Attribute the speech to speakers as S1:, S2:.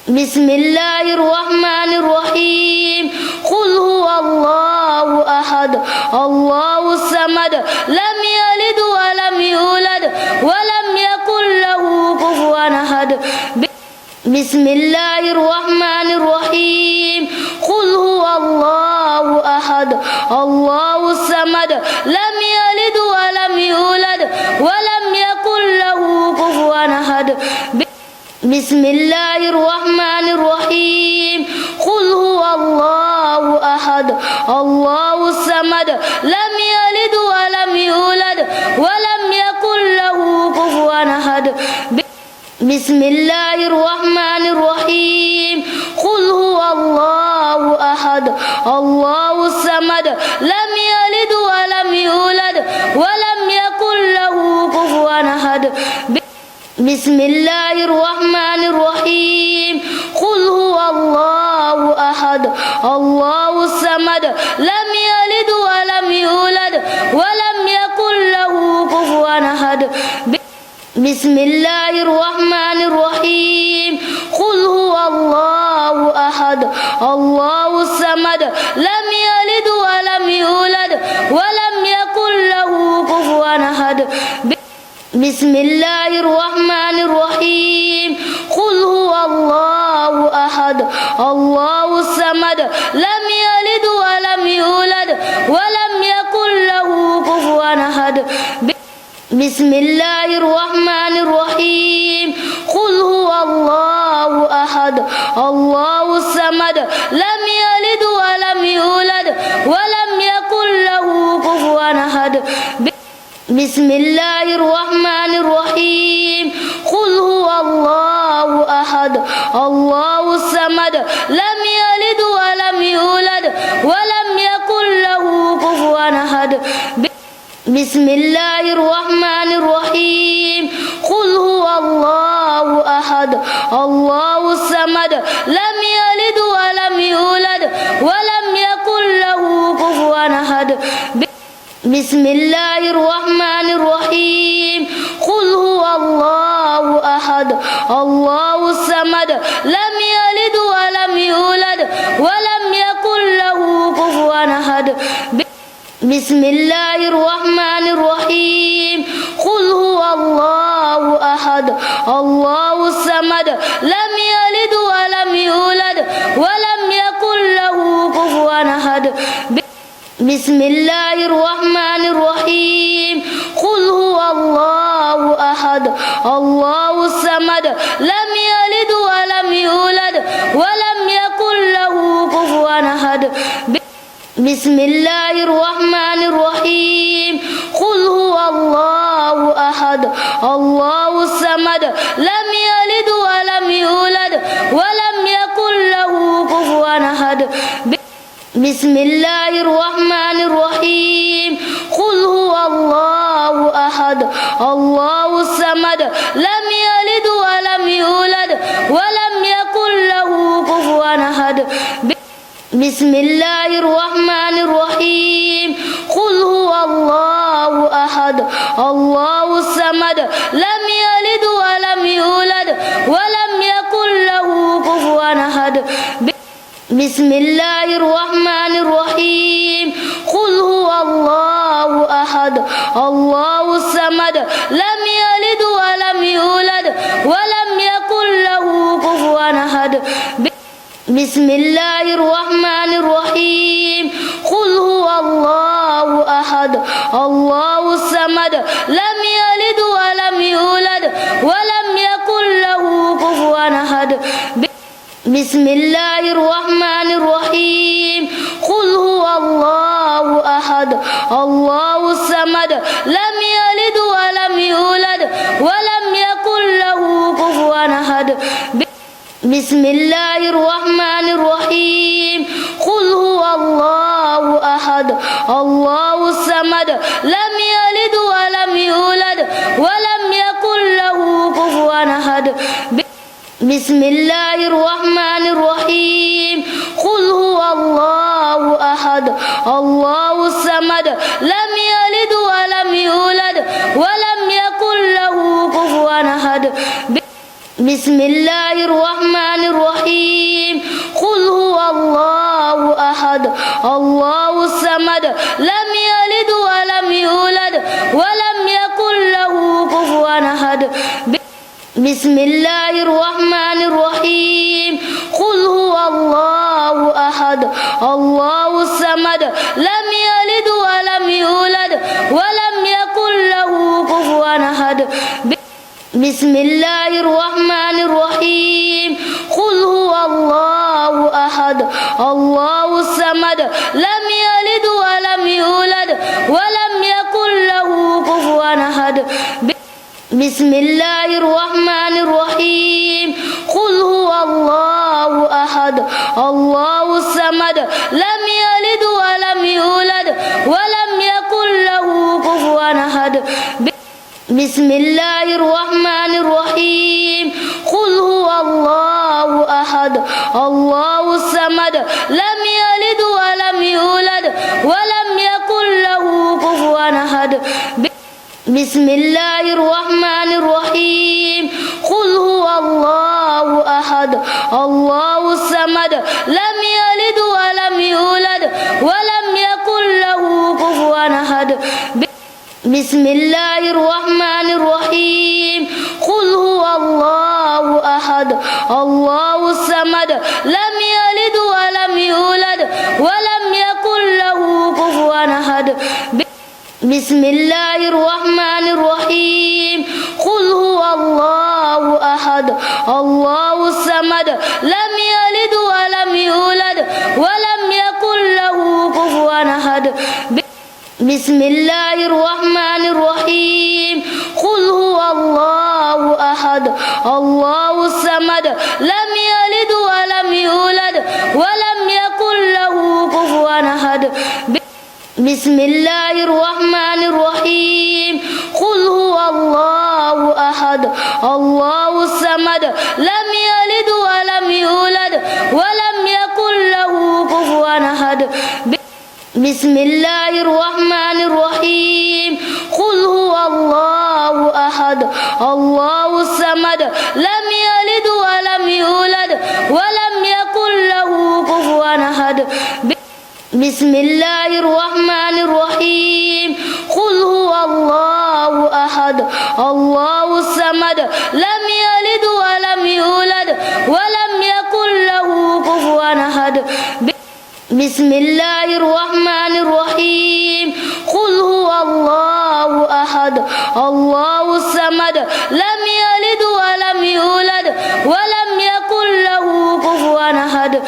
S1: بسم الله الرحمن الرحيم قل هو الله أحد الله الصمد لم يلد ولم يولد ولم يكن له كفوا أحد بسم الله الرحمن الرحيم قل هو الله أحد الله الصمد لم يلد ولم يولد ولم يكن له كفوا أحد بسم الله الرحمن الرحيم قل هو الله أحد الله الصمد لم يلد ولم يولد ولم يكن له كفوا أحد بسم الله الرحمن الرحيم قل هو الله أحد الله الصمد لم يلد ولم يولد ولم يكن له كفوا أحد بسم الله الرحمن الرحيم قل هو الله أحد الله الصمد لم يلد ولم يولد ولم يكن له كفوا أحد بسم الله الرحمن الرحيم قل هو الله أحد الله الصمد لم يلد ولم يولد ولم يكن له كفوا أحد بسم الله الرحمن الرحيم قل هو الله أحد الله الصمد لم يلد ولم يولد ولم يكن له كفوا أحد بسم الله الرحمن الرحيم قل هو الله أحد الله الصمد لم يلد ولم يولد ولم يكن له كفوا أحد بسم الله الرحمن الرحيم قل هو الله أحد الله الصمد لم يلد ولم يولد ولم يكن له كفوا أحد بسم الله الرحمن الرحيم قل هو الله أحد الله الصمد لم يلد ولم يولد ولم يكن له كفوا أحد بسم الله الرحمن الرحيم قل هو الله أحد الله الصمد لم يلد ولم يولد ولم يكن له كفوا أحد بسم الله الرحمن الرحيم قل هو الله أحد الله الصمد لم يلد ولم يولد ولم يكن له كفوا أحد بسم الله الرحمن الرحيم قل هو الله أحد الله الصمد لم يلد ولم يولد ولم يكن له كفوا أحد بسم الله الرحمن الرحيم قل هو الله أحد الله الصمد لم يلد ولم يولد ولم يكن له كفوا أحد بسم الله الرحمن الرحيم قل هو الله أحد الله الصمد لم يلد ولم يولد ولم يكن له كفوا أحد بسم الله الرحمن الرحيم قل هو الله أحد الله الصمد لم يلد ولم يولد ولم يكن له كفوا أحد بسم الله الرحمن الرحيم قل هو الله أحد الله الصمد لم يلد ولم يولد ولم يكن له كفوا أحد بسم الله الرحمن الرحيم قل هو الله أحد الله الصمد لم يلد ولم يولد ولم يكن له كفوا أحد بسم الله الرحمن الرحيم قل هو الله أحد الله الصمد لم يلد ولم يولد ولم يكن له كفوا أحد بسم الله الرحمن الرحيم قل هو الله أحد الله الصمد لم يلد ولم يولد ولم يكن له كفوا أحد بسم الله الرحمن الرحيم قل هو الله أحد الله الصمد لم يلد ولم يولد ولم يكن له كفوا أحد بسم الله الرحمن الرحيم أحد الله الصمد لم يلد ولم يولد ولم يكن له كفوا أحد بسم الله الرحمن الرحيم قل هو الله أحد الله الصمد لم يلد ولم يولد ولم يكن له كفوا أحد بسم الله الرحمن الرحيم قل هو الله أحد الله الصمد لم يلد ولم يولد ولم يكن له كفوا أحد بسم الله الرحمن الرحيم قل هو الله أحد الله الصمد لم يلد ولم يولد ولم يكن له كفوا أحد بسم الله الرحمن الرحيم قل هو الله أحد الله الصمد لم يلد ولم يولد ولم يكن له كفوا أحد بسم الله الرحمن الرحيم قل هو الله أحد الله الصمد لم يلد ولم يولد ولم يكن له كفوا أحد بسم الله الرحمن الرحيم قل هو الله أحد الله الصمد لم يلد ولم يولد ولم يكن له كفوا أحد بسم الله الرحمن الرحيم قل هو الله أحد الله الصمد لم يلد ولم يولد ولم يكن له كفوا أحد بسم الله الرحمن الرحيم قل هو الله أحد الله الصمد لم يلد ولم يولد ولم يكن له كفوا أحد بسم الله الرحمن الرحيم قل هو الله أحد الله الصمد لم يلد ولم يولد ولم يكن له كفوا أحد بسم الله الرحمن الرحيم قل هو الله أحد الله الصمد لم يلد ولم يولد ولم يكن له كفوا أحد بسم الله الرحمن الرحيم قل هو الله أحد الله الصمد لم يلد ولم يولد ولم يكن له كفوا أحد بسم الله الرحمن الرحيم قل هو الله أحد الله الصمد لم يلد ولم يولد ولم يكن له كفوا أحد